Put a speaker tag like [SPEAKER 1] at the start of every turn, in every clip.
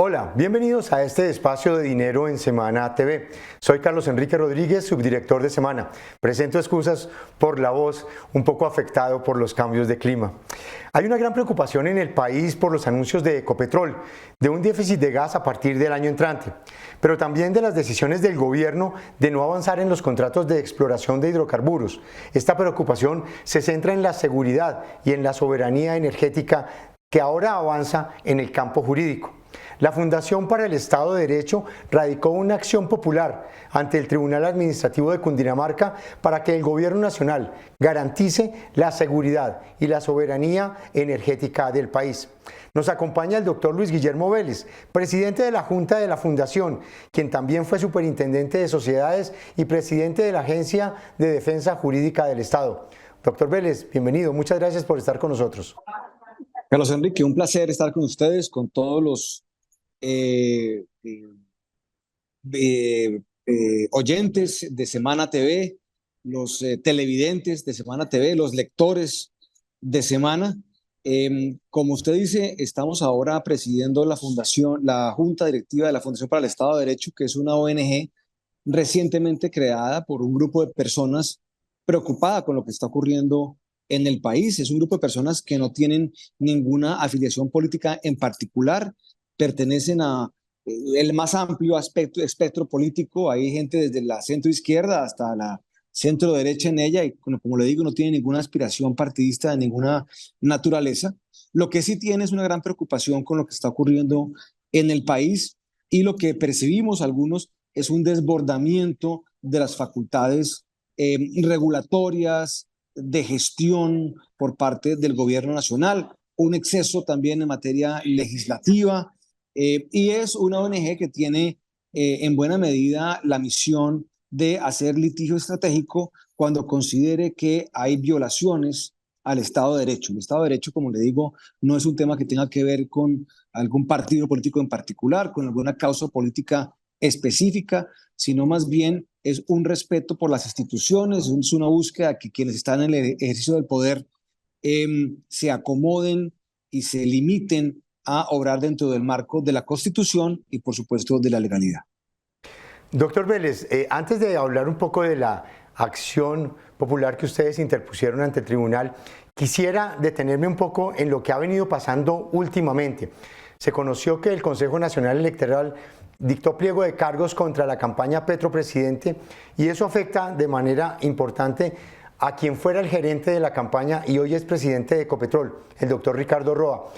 [SPEAKER 1] Hola, bienvenidos a este espacio de Dinero en Semana TV. Soy Carlos Enrique Rodríguez, subdirector de Semana. Presento excusas por la voz, un poco afectado por los cambios de clima. Hay una gran preocupación en el país por los anuncios de Ecopetrol, de un déficit de gas a partir del año entrante, pero también de las decisiones del gobierno de no avanzar en los contratos de exploración de hidrocarburos. Esta preocupación se centra en la seguridad y en la soberanía energética que ahora avanza en el campo jurídico. La Fundación para el Estado de Derecho radicó una acción popular ante el Tribunal Administrativo de Cundinamarca para que el Gobierno Nacional garantice la seguridad y la soberanía energética del país. Nos acompaña el doctor Luis Guillermo Vélez, presidente de la Junta de la Fundación, quien también fue superintendente de sociedades y presidente de la Agencia de Defensa Jurídica del Estado. Doctor Vélez, bienvenido, muchas gracias por estar con nosotros.
[SPEAKER 2] Carlos Enrique, un placer estar con ustedes, con todos los oyentes de Semana TV, los televidentes de Semana TV, los lectores de Semana. Como usted dice, estamos ahora presidiendo la fundación, la Junta Directiva de la Fundación para el Estado de Derecho, que es una ONG recientemente creada por un grupo de personas preocupada con lo que está ocurriendo en el país. Es un grupo de personas que no tienen ninguna afiliación política en particular, pertenecen a el más amplio espectro político. Hay gente desde la centro izquierda hasta la centro derecha en ella y, como le digo, no tiene ninguna aspiración partidista de ninguna naturaleza. Lo que sí tiene es una gran preocupación con lo que está ocurriendo en el país, y lo que percibimos algunos es un desbordamiento de las facultades regulatorias, de gestión por parte del gobierno nacional, un exceso también en materia legislativa, y es una ONG que tiene en buena medida la misión de hacer litigio estratégico cuando considere que hay violaciones al Estado de Derecho. El Estado de Derecho, como le digo, no es un tema que tenga que ver con algún partido político en particular, con alguna causa política específica, sino más bien es un respeto por las instituciones, es una búsqueda de que quienes están en el ejercicio del poder se acomoden y se limiten a obrar dentro del marco de la Constitución y, por supuesto, de la legalidad.
[SPEAKER 1] Doctor Vélez, antes de hablar un poco de la acción popular que ustedes interpusieron ante el tribunal, quisiera detenerme un poco en lo que ha venido pasando últimamente. Se conoció que el Consejo Nacional Electoral dictó pliego de cargos contra la campaña Petro Presidente, y eso afecta de manera importante a quien fuera el gerente de la campaña y hoy es presidente de Ecopetrol, el doctor Ricardo Roa.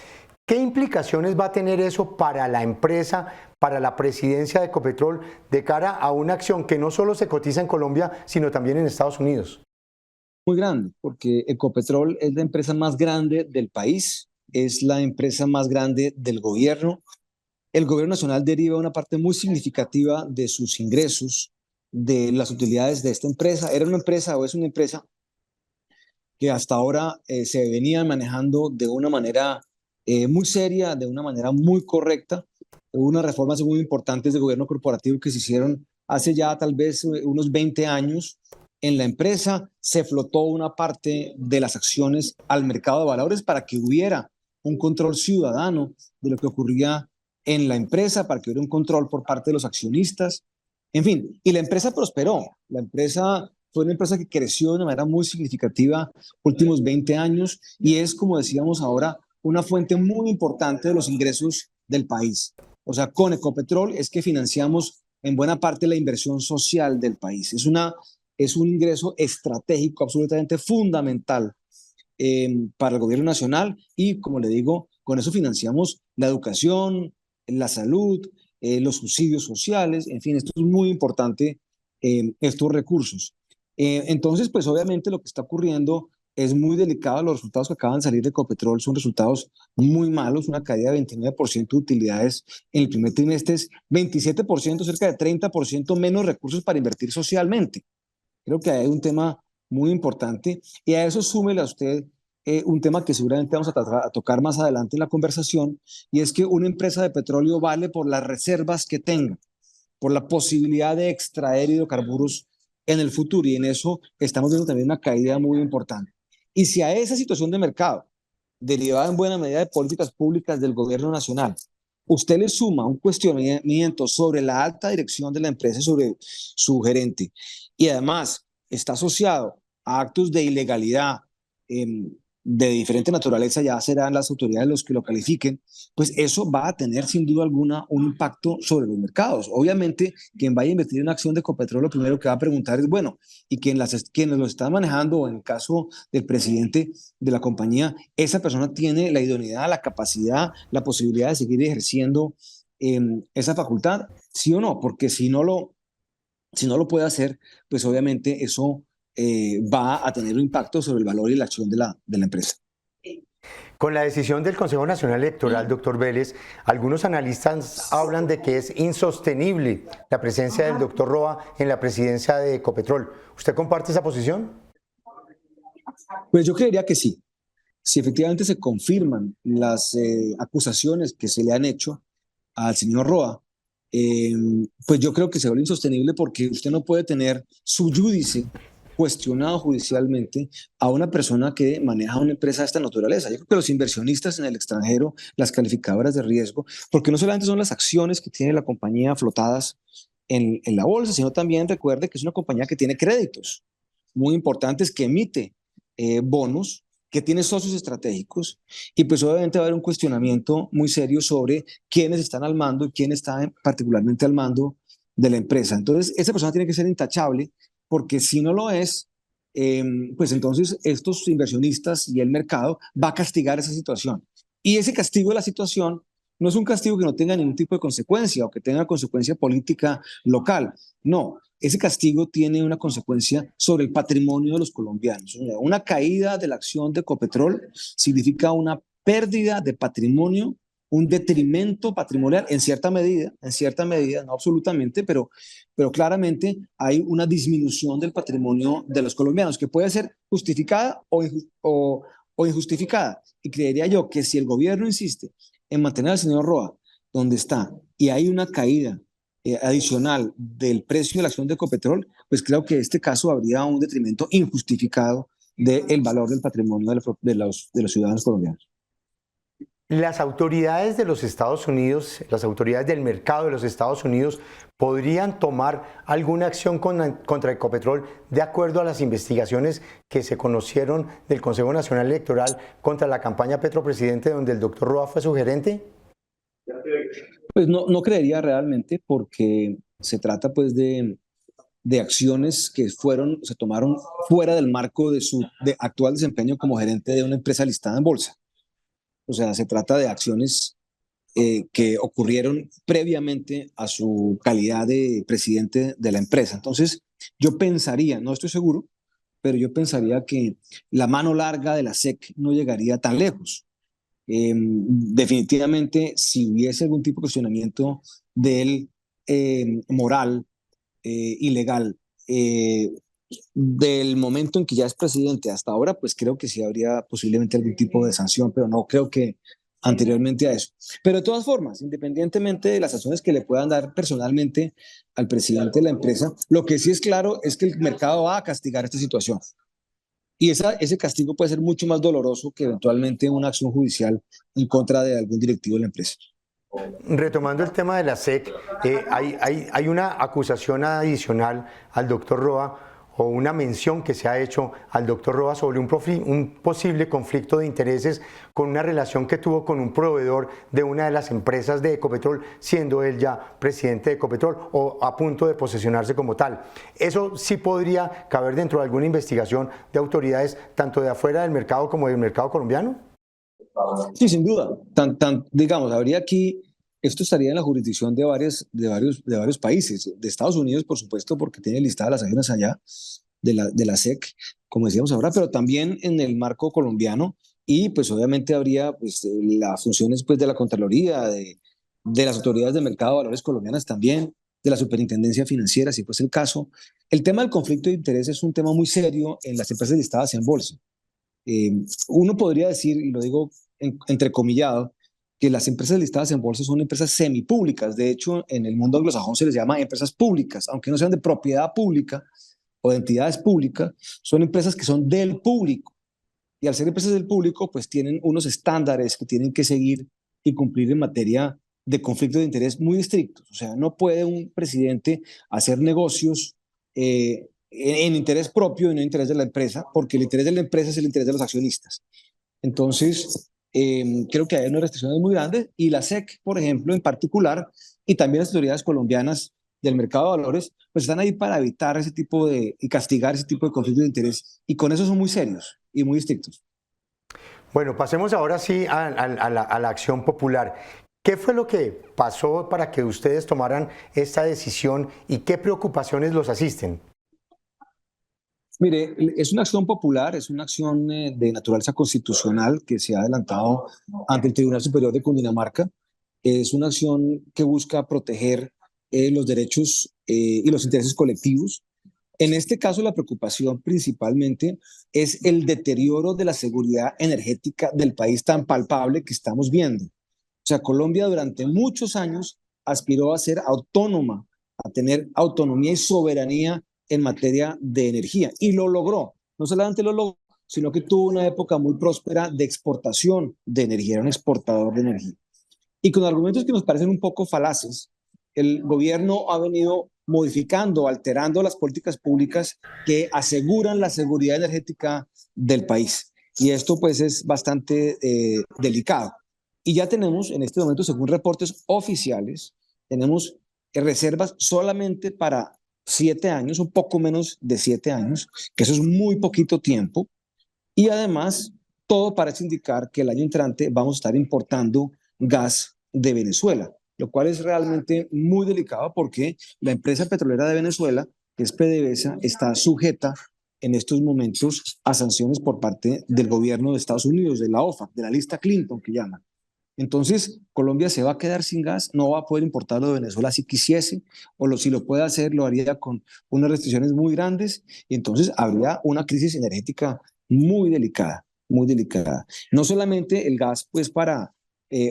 [SPEAKER 1] ¿Qué implicaciones va a tener eso para la empresa, para la presidencia de Ecopetrol, de cara a una acción que no solo se cotiza en Colombia, sino también en Estados Unidos?
[SPEAKER 2] Muy grande, porque Ecopetrol es la empresa más grande del país, es la empresa más grande del gobierno. El gobierno nacional deriva una parte muy significativa de sus ingresos, de las utilidades de esta empresa. Era una empresa o es una empresa que hasta ahora se venía manejando de una manera muy seria, de una manera muy correcta. Hubo unas reformas muy importantes de gobierno corporativo que se hicieron hace ya tal vez unos 20 años en la empresa. Se flotó una parte de las acciones al mercado de valores para que hubiera un control ciudadano de lo que ocurría en la empresa, para que hubiera un control por parte de los accionistas. En fin, y la empresa prosperó. La empresa fue una empresa que creció de una manera muy significativa últimos 20 años y es, como decíamos ahora, una fuente muy importante de los ingresos del país. O sea, con Ecopetrol es que financiamos en buena parte la inversión social del país. Es un ingreso estratégico absolutamente fundamental para el gobierno nacional y, como le digo, con eso financiamos la educación, la salud, los subsidios sociales, en fin, esto es muy importante, estos recursos. Entonces, pues obviamente lo que está ocurriendo es muy delicado. Los resultados que acaban de salir de Ecopetrol son resultados muy malos, una caída de 29% de utilidades en el primer trimestre, es 27%, cerca de 30% menos recursos para invertir socialmente. Creo que hay un tema muy importante y a eso súmele a usted un tema que seguramente vamos a tocar más adelante en la conversación, y es que una empresa de petróleo vale por las reservas que tenga, por la posibilidad de extraer hidrocarburos en el futuro, y en eso estamos viendo también una caída muy importante. Y si a esa situación de mercado, derivada en buena medida de políticas públicas del gobierno nacional, usted le suma un cuestionamiento sobre la alta dirección de la empresa, sobre su gerente, y además está asociado a actos de ilegalidad de diferente naturaleza, ya serán las autoridades los que lo califiquen, pues eso va a tener sin duda alguna un impacto sobre los mercados. Obviamente, quien vaya a invertir en una acción de Ecopetrol, lo primero que va a preguntar es, bueno, ¿y quienes lo están manejando, en el caso del presidente de la compañía, esa persona tiene la idoneidad, la capacidad, la posibilidad de seguir ejerciendo esa facultad? ¿Sí o no? Porque si no lo puede hacer, pues obviamente eso va a tener un impacto sobre el valor y la acción de la empresa.
[SPEAKER 1] Con la decisión del Consejo Nacional Electoral, doctor Vélez, algunos analistas hablan de que es insostenible la presencia del doctor Roa en la presidencia de Ecopetrol. ¿Usted comparte esa posición?
[SPEAKER 2] Pues yo creería que sí. Si efectivamente se confirman las acusaciones que se le han hecho al señor Roa, eh, pues yo creo que se vuelve insostenible porque usted no puede tener su júdice cuestionado judicialmente a una persona que maneja una empresa de esta naturaleza. Yo creo que los inversionistas en el extranjero, las calificadoras de riesgo, porque no solamente son las acciones que tiene la compañía flotadas en la bolsa, sino también recuerde que es una compañía que tiene créditos muy importantes, que emite bonos, que tiene socios estratégicos, y pues obviamente va a haber un cuestionamiento muy serio sobre quiénes están al mando y quién está particularmente al mando de la empresa. Entonces, esa persona tiene que ser intachable, porque si no lo es, pues entonces estos inversionistas y el mercado va a castigar esa situación. Y ese castigo de la situación no es un castigo que no tenga ningún tipo de consecuencia o que tenga consecuencia política local. No, ese castigo tiene una consecuencia sobre el patrimonio de los colombianos. Una caída de la acción de Ecopetrol significa una pérdida de patrimonio, un detrimento patrimonial en cierta medida, no absolutamente, pero claramente hay una disminución del patrimonio de los colombianos que puede ser justificada o injustificada. Y creería yo que si el gobierno insiste en mantener al señor Roa donde está y hay una caída adicional del precio de la acción de Ecopetrol, pues creo que en este caso habría un detrimento injustificado del valor del patrimonio de los ciudadanos colombianos.
[SPEAKER 1] Las autoridades de los Estados Unidos, las autoridades del mercado de los Estados Unidos, podrían tomar alguna acción contra Ecopetrol de acuerdo a las investigaciones que se conocieron del Consejo Nacional Electoral contra la campaña Petro Presidente, donde el doctor Roa fue su gerente.
[SPEAKER 2] Pues no creería realmente, porque se trata pues de acciones que se tomaron fuera del marco de su actual desempeño como gerente de una empresa listada en bolsa. O sea, se trata de acciones que ocurrieron previamente a su calidad de presidente de la empresa. Entonces, yo pensaría, no estoy seguro, pero yo pensaría que la mano larga de la SEC no llegaría tan lejos. Definitivamente, si hubiese algún tipo de cuestionamiento del moral ilegal del momento en que ya es presidente hasta ahora, pues creo que sí habría posiblemente algún tipo de sanción, pero no creo que anteriormente a eso. Pero de todas formas, independientemente de las sanciones que le puedan dar personalmente al presidente de la empresa, lo que sí es claro es que el mercado va a castigar esta situación. Y ese castigo puede ser mucho más doloroso que eventualmente una acción judicial en contra de algún directivo de la empresa.
[SPEAKER 1] Retomando el tema de la SEC, hay una acusación adicional al doctor Roa, o una mención que se ha hecho al doctor Roa sobre un posible conflicto de intereses con una relación que tuvo con un proveedor de una de las empresas de Ecopetrol, siendo él ya presidente de Ecopetrol o a punto de posesionarse como tal. ¿Eso sí podría caber dentro de alguna investigación de autoridades tanto de afuera del mercado como del mercado colombiano?
[SPEAKER 2] Sí, sin duda. Digamos, habría aquí, esto estaría en la jurisdicción de varios países, de Estados Unidos, por supuesto, porque tiene listadas las acciones allá de la SEC, como decíamos ahora, pero también en el marco colombiano, y pues obviamente habría pues las funciones pues de la Contraloría, de las autoridades de mercado de valores colombianas también, de la Superintendencia Financiera, si fuese el caso. El tema del conflicto de interés es un tema muy serio en las empresas listadas en bolsa. Eh, Uno podría decir, y lo digo entrecomillado, que las empresas listadas en bolsa son empresas semipúblicas. De hecho, en el mundo anglosajón se les llama empresas públicas, aunque no sean de propiedad pública o de entidades públicas, son empresas que son del público. Y al ser empresas del público, pues tienen unos estándares que tienen que seguir y cumplir en materia de conflictos de interés muy estrictos. O sea, no puede un presidente hacer negocios en interés propio y no en interés de la empresa, porque el interés de la empresa es el interés de los accionistas. Entonces, creo que hay unas restricciones muy grandes y la SEC, por ejemplo, en particular, y también las autoridades colombianas del mercado de valores, pues están ahí para evitar ese tipo y castigar ese tipo de conflictos de interés. Y con eso son muy serios y muy estrictos.
[SPEAKER 1] Bueno, pasemos ahora sí a la acción popular. ¿Qué fue lo que pasó para que ustedes tomaran esta decisión y qué preocupaciones los asisten?
[SPEAKER 2] Mire, es una acción popular, es una acción de naturaleza constitucional que se ha adelantado ante el Tribunal Superior de Cundinamarca. Es una acción que busca proteger los derechos y los intereses colectivos. En este caso, la preocupación principalmente es el deterioro de la seguridad energética del país tan palpable que estamos viendo. O sea, Colombia durante muchos años aspiró a ser autónoma, a tener autonomía y soberanía en materia de energía y lo logró. No solamente lo logró, sino que tuvo una época muy próspera de exportación de energía, era un exportador de energía. Y con argumentos que nos parecen un poco falaces, el gobierno ha venido modificando, alterando las políticas públicas que aseguran la seguridad energética del país. Y esto pues es bastante delicado. Y ya tenemos en este momento, según reportes oficiales, tenemos reservas solamente para 7 años, un poco menos de 7 años, que eso es muy poquito tiempo. Y además, todo parece indicar que el año entrante vamos a estar importando gas de Venezuela, lo cual es realmente muy delicado porque la empresa petrolera de Venezuela, que es PDVSA, está sujeta en estos momentos a sanciones por parte del gobierno de Estados Unidos, de la OFAC, de la lista Clinton que llaman. Entonces, Colombia se va a quedar sin gas, no va a poder importarlo de Venezuela si quisiese, si lo puede hacer, lo haría con unas restricciones muy grandes, y entonces habría una crisis energética muy delicada, muy delicada. No solamente el gas, pues, para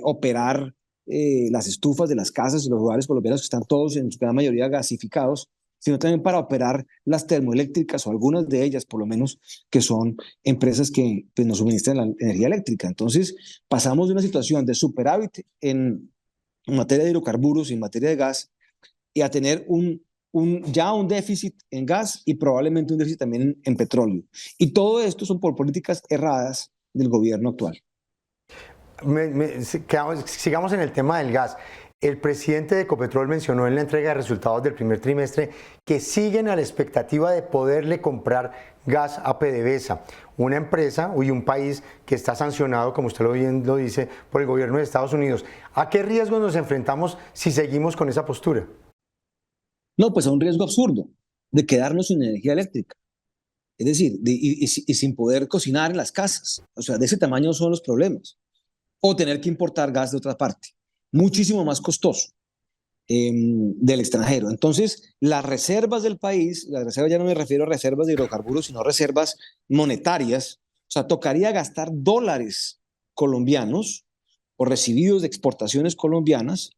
[SPEAKER 2] operar las estufas de las casas y los hogares colombianos que están todos en su gran mayoría gasificados, sino también para operar las termoeléctricas o algunas de ellas, por lo menos, que son empresas que pues, nos suministran la energía eléctrica. Entonces, pasamos de una situación de superávit en materia de hidrocarburos y en materia de gas y a tener ya un déficit en gas y probablemente un déficit también en petróleo. Y todo esto son por políticas erradas del gobierno actual.
[SPEAKER 1] Sigamos en el tema del gas. El presidente de Ecopetrol mencionó en la entrega de resultados del primer trimestre que siguen a la expectativa de poderle comprar gas a PDVSA, una empresa y un país que está sancionado, como usted bien lo dice, por el gobierno de Estados Unidos. ¿A qué riesgos nos enfrentamos si seguimos con esa postura?
[SPEAKER 2] No, pues a un riesgo absurdo de quedarnos sin energía eléctrica. Es decir, y sin poder cocinar en las casas. O sea, de ese tamaño son los problemas. O tener que importar gas de otra parte, muchísimo más costoso del extranjero. Entonces, las reservas del país, las reservas ya no me refiero a reservas de hidrocarburos, sino reservas monetarias, o sea, tocaría gastar dólares colombianos o recibidos de exportaciones colombianas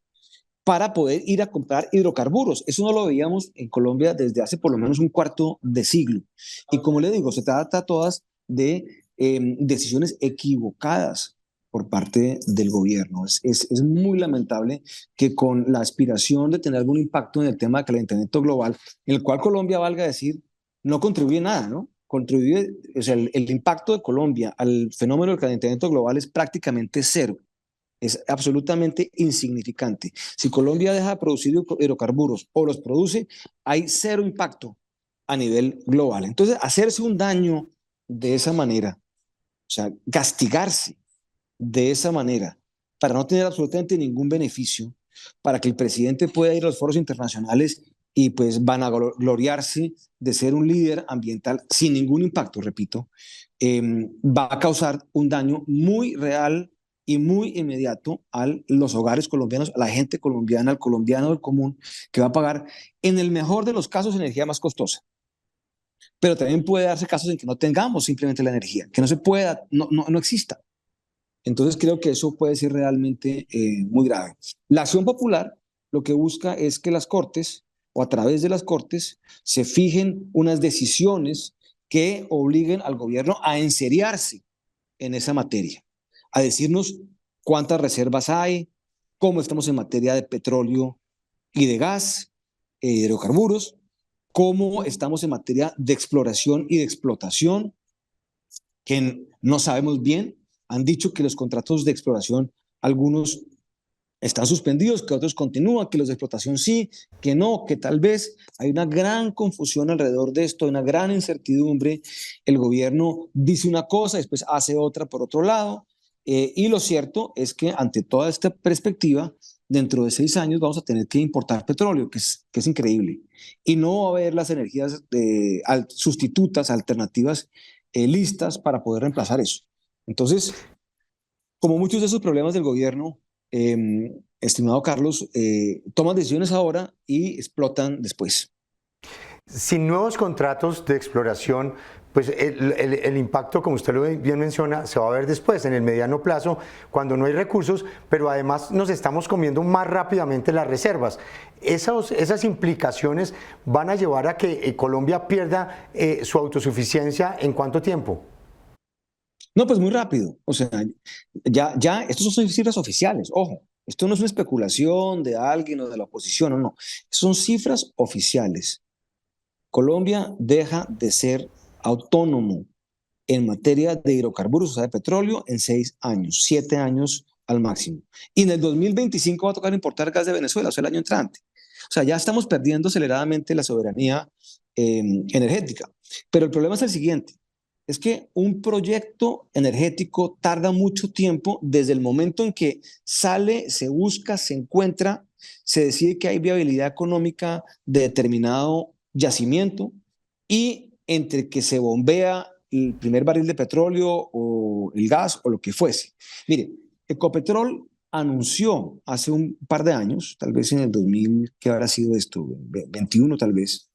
[SPEAKER 2] para poder ir a comprar hidrocarburos. Eso no lo veíamos en Colombia desde hace por lo menos un cuarto de siglo. Y como le digo, se trata todas de decisiones equivocadas por parte del gobierno. Es muy lamentable que con la aspiración de tener algún impacto en el tema del calentamiento global, en el cual Colombia, valga decir, no contribuye nada, ¿no? Contribuye, o sea, el impacto de Colombia al fenómeno del calentamiento global es prácticamente cero. Es absolutamente insignificante. Si Colombia deja de producir hidrocarburos o los produce, hay cero impacto a nivel global. Entonces, hacerse un daño de esa manera, o sea, castigarse de esa manera, para no tener absolutamente ningún beneficio, para que el presidente pueda ir a los foros internacionales y pues van a gloriarse de ser un líder ambiental sin ningún impacto, repito, va a causar un daño muy real y muy inmediato a los hogares colombianos, a la gente colombiana, al colombiano del común, que va a pagar en el mejor de los casos energía más costosa. Pero también puede darse casos en que no tengamos simplemente la energía, que no se pueda, no exista. Entonces creo que eso puede ser realmente muy grave. La acción popular lo que busca es que las Cortes, o a través de las Cortes, se fijen unas decisiones que obliguen al gobierno a enseriarse en esa materia, a decirnos cuántas reservas hay, cómo estamos en materia de petróleo y de gas, hidrocarburos, cómo estamos en materia de exploración y de explotación, que no sabemos bien. Han dicho que los contratos de exploración, algunos están suspendidos, que otros continúan, que los de explotación sí, que no, que tal vez. Hay una gran confusión alrededor de esto, una gran incertidumbre. El gobierno dice una cosa, después hace otra por otro lado. Y lo cierto es que ante toda esta perspectiva, dentro de 6 años vamos a tener que importar petróleo, que es increíble. Y no va a haber las energías sustitutas, alternativas, listas para poder reemplazar eso. Entonces, como muchos de esos problemas del gobierno, estimado Carlos, toman decisiones ahora y explotan después.
[SPEAKER 1] Sin nuevos contratos de exploración, pues el impacto, como usted lo bien menciona, se va a ver después, en el mediano plazo, cuando no hay recursos, pero además nos estamos comiendo más rápidamente las reservas. Esas implicaciones van a llevar a que Colombia pierda su autosuficiencia ¿en cuánto tiempo?
[SPEAKER 2] No, pues muy rápido. O sea, estos son cifras oficiales. Ojo, esto no es una especulación de alguien o de la oposición, no. Son cifras oficiales. Colombia deja de ser autónomo en materia de hidrocarburos, o sea, de petróleo, en 6 años, 7 años al máximo. Y en el 2025 va a tocar importar gas de Venezuela, o sea, el año entrante. O sea, ya estamos perdiendo aceleradamente la soberanía energética. Pero el problema es el siguiente, es que un proyecto energético tarda mucho tiempo desde el momento en que sale, se busca, se encuentra, se decide que hay viabilidad económica de determinado yacimiento y entre que se bombea el primer barril de petróleo o el gas o lo que fuese. Mire, Ecopetrol anunció hace un par de años, tal vez en el 2000, ¿qué habrá sido esto? 21 tal vez,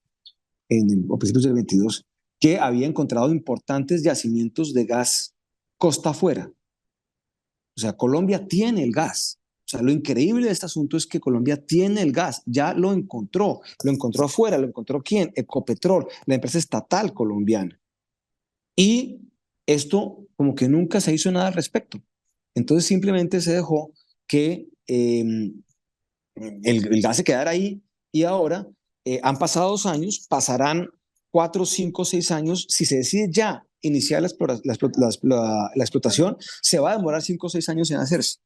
[SPEAKER 2] o principios del 22, que había encontrado importantes yacimientos de gas costa afuera. O sea, Colombia tiene el gas. O sea, lo increíble de este asunto es que Colombia tiene el gas, ya lo encontró afuera, ¿lo encontró quién? Ecopetrol, la empresa estatal colombiana. Y esto como que nunca se hizo nada al respecto. Entonces simplemente se dejó que el gas se quedara ahí y ahora han pasado 2 años, pasarán 4, 5, 6 años. Si se decide ya iniciar la explotación, se va a demorar 5 o 6 años en hacerse.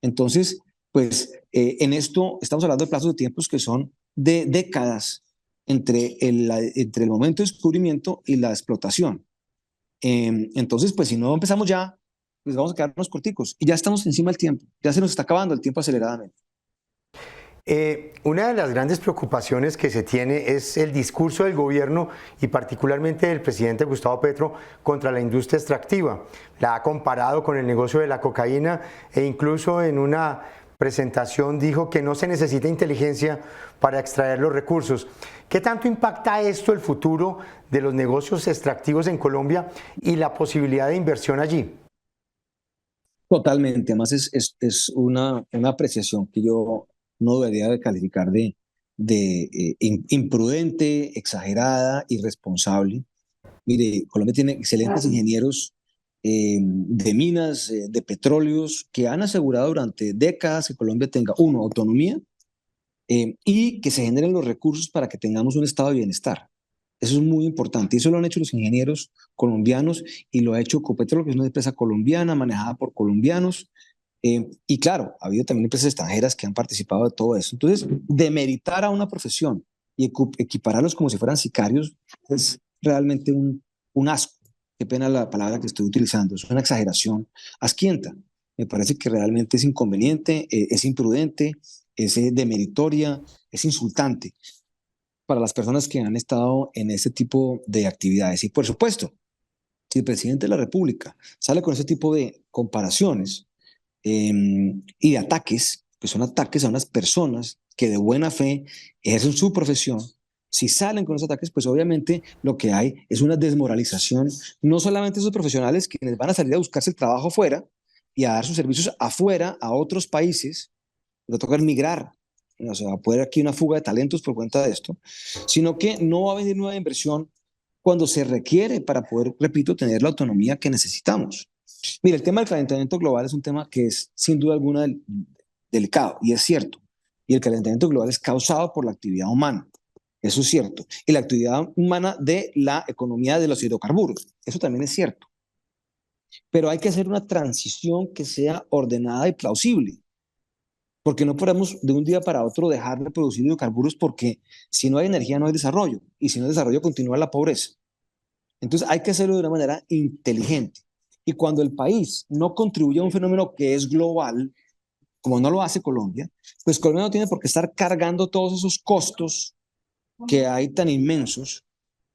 [SPEAKER 2] Entonces, pues en esto estamos hablando de plazos de tiempos que son de décadas entre el momento de descubrimiento y la explotación. Entonces, pues si no empezamos ya, pues vamos a quedarnos corticos y ya estamos encima del tiempo, ya se nos está acabando el tiempo aceleradamente.
[SPEAKER 1] Una de las grandes preocupaciones que se tiene es el discurso del gobierno y particularmente del presidente Gustavo Petro contra la industria extractiva. La ha comparado con el negocio de la cocaína e incluso en una presentación dijo que no se necesita inteligencia para extraer los recursos. ¿Qué tanto impacta esto el futuro de los negocios extractivos en Colombia y la posibilidad de inversión allí?
[SPEAKER 2] Totalmente, además es una apreciación que yo no debería de calificar de imprudente, exagerada, irresponsable. Mire, Colombia tiene excelentes ingenieros de minas, de petróleos, que han asegurado durante décadas que Colombia tenga, uno, autonomía y que se generen los recursos para que tengamos un estado de bienestar. Eso es muy importante. Eso lo han hecho los ingenieros colombianos y lo ha hecho Ecopetrol, que es una empresa colombiana manejada por colombianos. Y claro, ha habido también empresas extranjeras que han participado de todo eso. Entonces, demeritar a una profesión y equipararlos como si fueran sicarios es realmente un asco. Qué pena la palabra que estoy utilizando. Es una exageración asquienta. Me parece que realmente es inconveniente, es imprudente, es demeritoria, es insultante para las personas que han estado en este tipo de actividades. Y por supuesto, si el presidente de la República sale con ese tipo de comparaciones y de ataques, que son ataques a unas personas que de buena fe ejercen su profesión, si salen con esos ataques, pues obviamente lo que hay es una desmoralización, no solamente de esos profesionales quienes van a salir a buscarse el trabajo afuera y a dar sus servicios afuera, a otros países, va a tocar migrar, o sea, va a poder aquí una fuga de talentos por cuenta de esto, sino que no va a venir nueva inversión cuando se requiere para poder, repito, tener la autonomía que necesitamos. Mira, el tema del calentamiento global es un tema que es sin duda alguna delicado, y es cierto. Y el calentamiento global es causado por la actividad humana. Eso es cierto. Y la actividad humana de la economía de los hidrocarburos. Eso también es cierto. Pero hay que hacer una transición que sea ordenada y plausible. Porque no podemos de un día para otro dejar de producir hidrocarburos porque si no hay energía no hay desarrollo. Y si no hay desarrollo continúa la pobreza. Entonces hay que hacerlo de una manera inteligente. Y cuando el país no contribuye a un fenómeno que es global, como no lo hace Colombia, pues Colombia no tiene por qué estar cargando todos esos costos que hay tan inmensos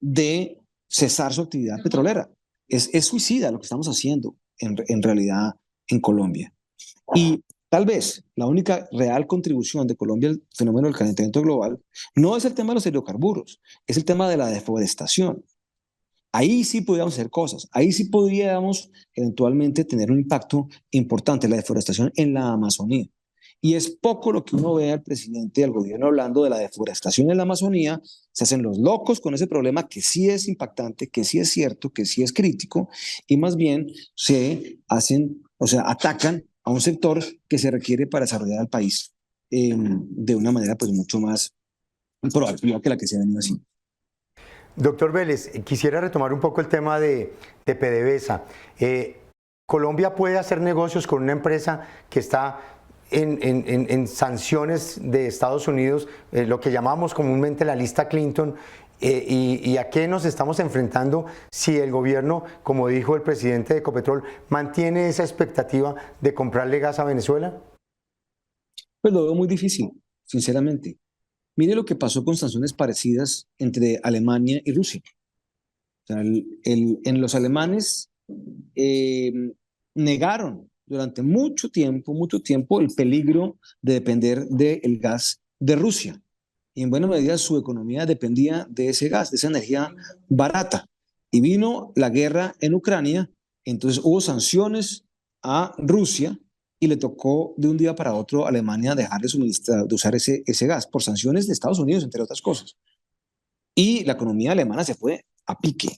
[SPEAKER 2] de cesar su actividad petrolera. Es suicida lo que estamos haciendo en realidad en Colombia. Y tal vez la única real contribución de Colombia al fenómeno del calentamiento global no es el tema de los hidrocarburos, es el tema de la deforestación. Ahí sí podríamos hacer cosas, ahí sí podríamos eventualmente tener un impacto importante, la deforestación en la Amazonía. Y es poco lo que uno ve al presidente y al gobierno hablando de la deforestación en la Amazonía. Se hacen los locos con ese problema que sí es impactante, que sí es cierto, que sí es crítico, y más bien se hacen, o sea, atacan a un sector que se requiere para desarrollar al país de una manera pues mucho más proactiva que la que se ha venido haciendo.
[SPEAKER 1] Doctor Vélez, quisiera retomar un poco el tema de PDVSA. ¿Colombia puede hacer negocios con una empresa que está en sanciones de Estados Unidos, lo que llamamos comúnmente la lista Clinton? ¿Y a qué nos estamos enfrentando si el gobierno, como dijo el presidente de Ecopetrol, mantiene esa expectativa de comprarle gas a Venezuela?
[SPEAKER 2] Pues lo veo muy difícil, sinceramente. Mire lo que pasó con sanciones parecidas entre Alemania y Rusia. O sea, en los alemanes eh, negaron durante mucho tiempo, el peligro de depender del gas de Rusia. Y en buena medida su economía dependía de ese gas, de esa energía barata. Y vino la guerra en Ucrania, entonces hubo sanciones a Rusia y le tocó de un día para otro a Alemania dejar de suministrar, de usar ese gas por sanciones de Estados Unidos, entre otras cosas. Y la economía alemana se fue a pique,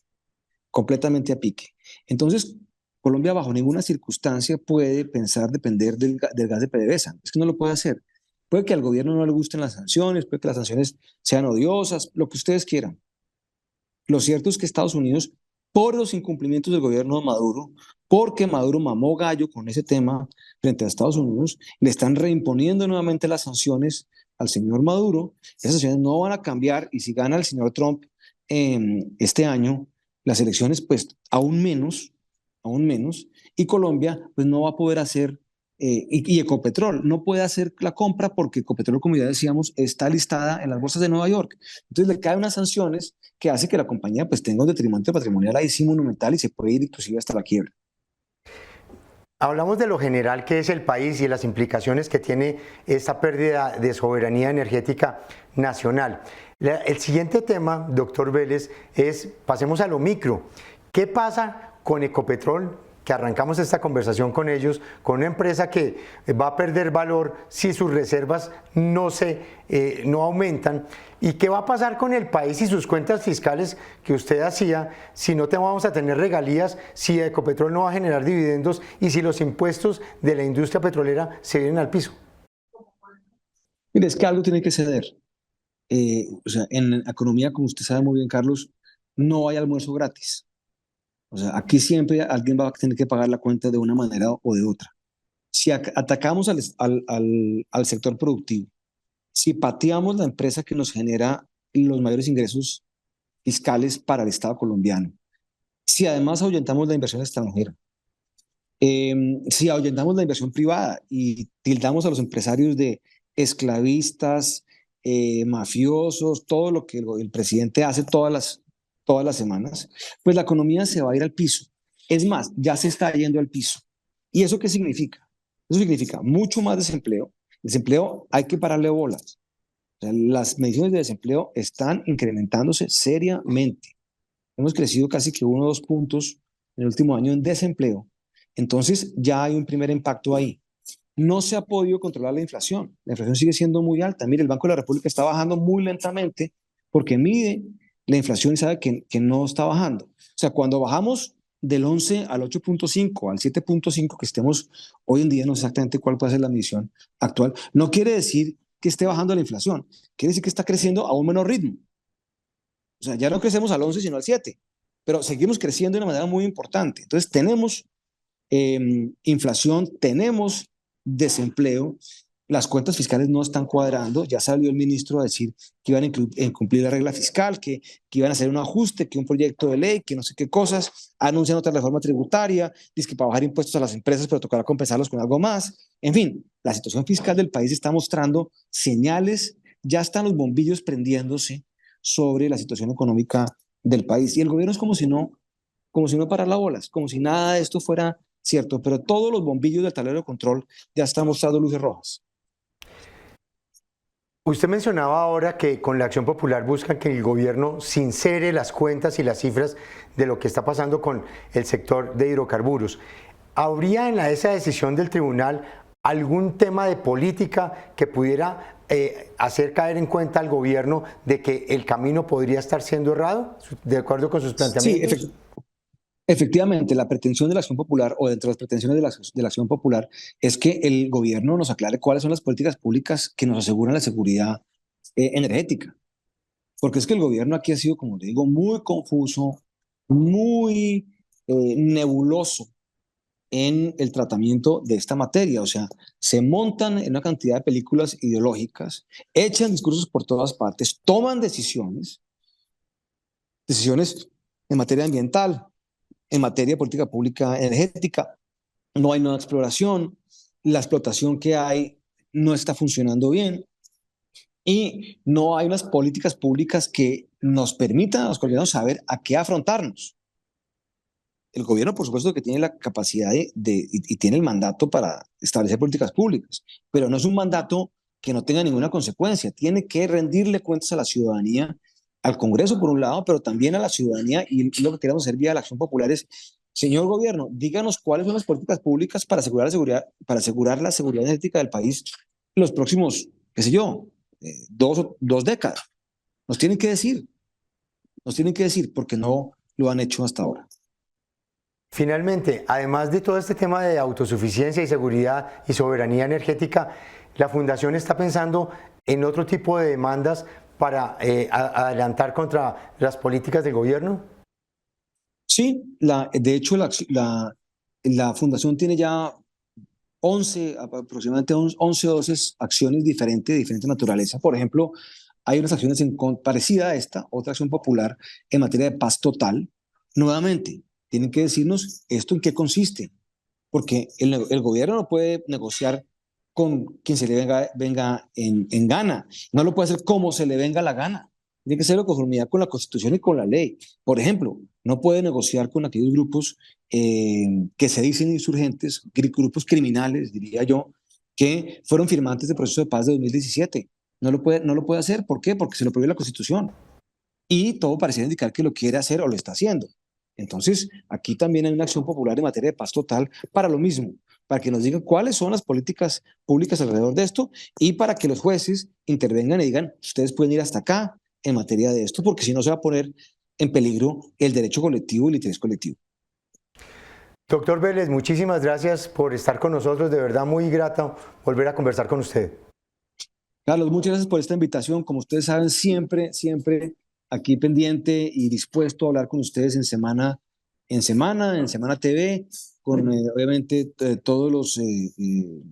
[SPEAKER 2] completamente a pique. Entonces, Colombia bajo ninguna circunstancia puede pensar depender del gas de PDVSA. Es que no lo puede hacer. Puede que al gobierno no le gusten las sanciones, puede que las sanciones sean odiosas, lo que ustedes quieran. Lo cierto es que Estados Unidos, por los incumplimientos del gobierno de Maduro, porque Maduro mamó gallo con ese tema frente a Estados Unidos, le están reimponiendo nuevamente las sanciones al señor Maduro. Esas sanciones no van a cambiar y si gana el señor Trump este año, las elecciones, pues aún menos, y Colombia pues no va a poder hacer, y Ecopetrol no puede hacer la compra porque Ecopetrol, como ya decíamos, está listada en las bolsas de Nueva York. Entonces le caen unas sanciones que hace que la compañía pues tenga un detrimento patrimonial ahí sí monumental y se puede ir inclusive hasta la quiebra.
[SPEAKER 1] Hablamos de lo general que es el país y las implicaciones que tiene esta pérdida de soberanía energética nacional. El siguiente tema, doctor Vélez, pasemos a lo micro. ¿Qué pasa con Ecopetrol? Que arrancamos esta conversación con ellos, con una empresa que va a perder valor si sus reservas no aumentan. ¿Y qué va a pasar con el país y sus cuentas fiscales que usted hacía si no vamos a tener regalías, si Ecopetrol no va a generar dividendos y si los impuestos de la industria petrolera se vienen al piso?
[SPEAKER 2] Mire, es que algo tiene que ceder. O sea, en economía, como usted sabe muy bien, Carlos, no hay almuerzo gratis. O sea, aquí siempre alguien va a tener que pagar la cuenta de una manera o de otra. Si atacamos al sector productivo, si pateamos la empresa que nos genera los mayores ingresos fiscales para el Estado colombiano, si además ahuyentamos la inversión extranjera, si ahuyentamos la inversión privada y tildamos a los empresarios de esclavistas, mafiosos, todo lo que el presidente hace todas las semanas, pues la economía se va a ir al piso. Es más, ya se está yendo al piso. ¿Y eso qué significa? Eso significa mucho más desempleo. Desempleo hay que pararle bolas. O sea, las mediciones de desempleo están incrementándose seriamente. Hemos crecido casi que 1 o 2 puntos en el último año en desempleo. Entonces ya hay un primer impacto ahí. No se ha podido controlar la inflación. La inflación sigue siendo muy alta. Mire, el Banco de la República está bajando muy lentamente porque mide la inflación y sabe que no está bajando. O sea, cuando bajamos del 11 al 8.5, al 7.5 que estemos hoy en día, no sé exactamente cuál puede ser la medición actual, no quiere decir que esté bajando la inflación, quiere decir que está creciendo a un menor ritmo. O sea, ya no crecemos al 11, sino al 7, pero seguimos creciendo de una manera muy importante. Entonces, tenemos inflación, tenemos desempleo, las cuentas fiscales no están cuadrando, ya salió el ministro a decir que iban a incumplir la regla fiscal, que iban a hacer un ajuste, que un proyecto de ley, que no sé qué cosas, anuncian otra reforma tributaria, dice que para bajar impuestos a las empresas, pero tocará compensarlos con algo más. En fin, la situación fiscal del país está mostrando señales, ya están los bombillos prendiéndose sobre la situación económica del país. Y el gobierno es como si no parara bolas, como si nada de esto fuera cierto, pero todos los bombillos del tablero de control ya están mostrando luces rojas.
[SPEAKER 1] Usted mencionaba ahora que con la Acción Popular buscan que el gobierno sincere las cuentas y las cifras de lo que está pasando con el sector de hidrocarburos. ¿Habría en esa decisión del tribunal algún tema de política que pudiera hacer caer en cuenta al gobierno de que el camino podría estar siendo errado, de acuerdo con sus planteamientos?
[SPEAKER 2] Sí, efectivamente, la pretensión de la Acción Popular, o dentro de las pretensiones de la Acción Popular, es que el gobierno nos aclare cuáles son las políticas públicas que nos aseguran la seguridad energética. Porque es que el gobierno aquí ha sido, como le digo, muy confuso, muy nebuloso en el tratamiento de esta materia. O sea, se montan en una cantidad de películas ideológicas, echan discursos por todas partes, toman decisiones en materia ambiental, en materia de política pública energética. No hay nueva exploración, la explotación que hay no está funcionando bien y no hay unas políticas públicas que nos permitan a los colombianos saber a qué afrontarnos. El gobierno, por supuesto, que tiene la capacidad y tiene el mandato para establecer políticas públicas, pero no es un mandato que no tenga ninguna consecuencia. Tiene que rendirle cuentas a la ciudadanía, al Congreso por un lado, pero también a la ciudadanía, y lo que queremos hacer vía la Acción Popular es: señor gobierno, díganos cuáles son las políticas públicas para asegurar la seguridad energética del país en los próximos, qué sé yo, dos décadas. Nos tienen que decir, porque no lo han hecho hasta ahora.
[SPEAKER 1] Finalmente, además de todo este tema de autosuficiencia y seguridad y soberanía energética, la Fundación está pensando en otro tipo de demandas para adelantar contra las políticas del gobierno.
[SPEAKER 2] Sí, de hecho la Fundación tiene ya aproximadamente 11 o 12 acciones diferentes, de diferente naturaleza. Por ejemplo, hay unas acciones parecida a esta, otra acción popular en materia de paz total. Nuevamente, tienen que decirnos esto en qué consiste, porque el gobierno no puede negociar con quien se le venga en gana, no lo puede hacer como se le venga la gana. Tiene que ser de conformidad con la Constitución y con la ley. Por ejemplo, no puede negociar con aquellos grupos que se dicen insurgentes, grupos criminales, diría yo, que fueron firmantes del proceso de paz de 2017. No lo puede hacer. ¿Por qué? Porque se lo prohíbe la Constitución. Y todo pareciera indicar que lo quiere hacer o lo está haciendo. Entonces, aquí también hay una acción popular en materia de paz total para lo mismo, para que nos digan cuáles son las políticas públicas alrededor de esto y para que los jueces intervengan y digan: ustedes pueden ir hasta acá en materia de esto, porque si no se va a poner en peligro el derecho colectivo y el interés colectivo.
[SPEAKER 1] Doctor Vélez, muchísimas gracias por estar con nosotros, de verdad muy grato volver a conversar con usted.
[SPEAKER 2] Carlos, muchas gracias por esta invitación. Como ustedes saben, siempre aquí pendiente y dispuesto a hablar con ustedes en Semana TV, con obviamente todos los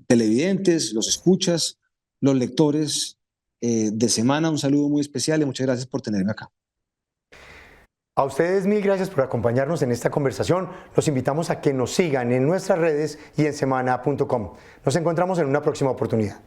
[SPEAKER 2] televidentes, los escuchas, los lectores de Semana. Un saludo muy especial y muchas gracias por tenerme acá.
[SPEAKER 1] A ustedes mil gracias por acompañarnos en esta conversación. Los invitamos a que nos sigan en nuestras redes y en semana.com. Nos encontramos en una próxima oportunidad.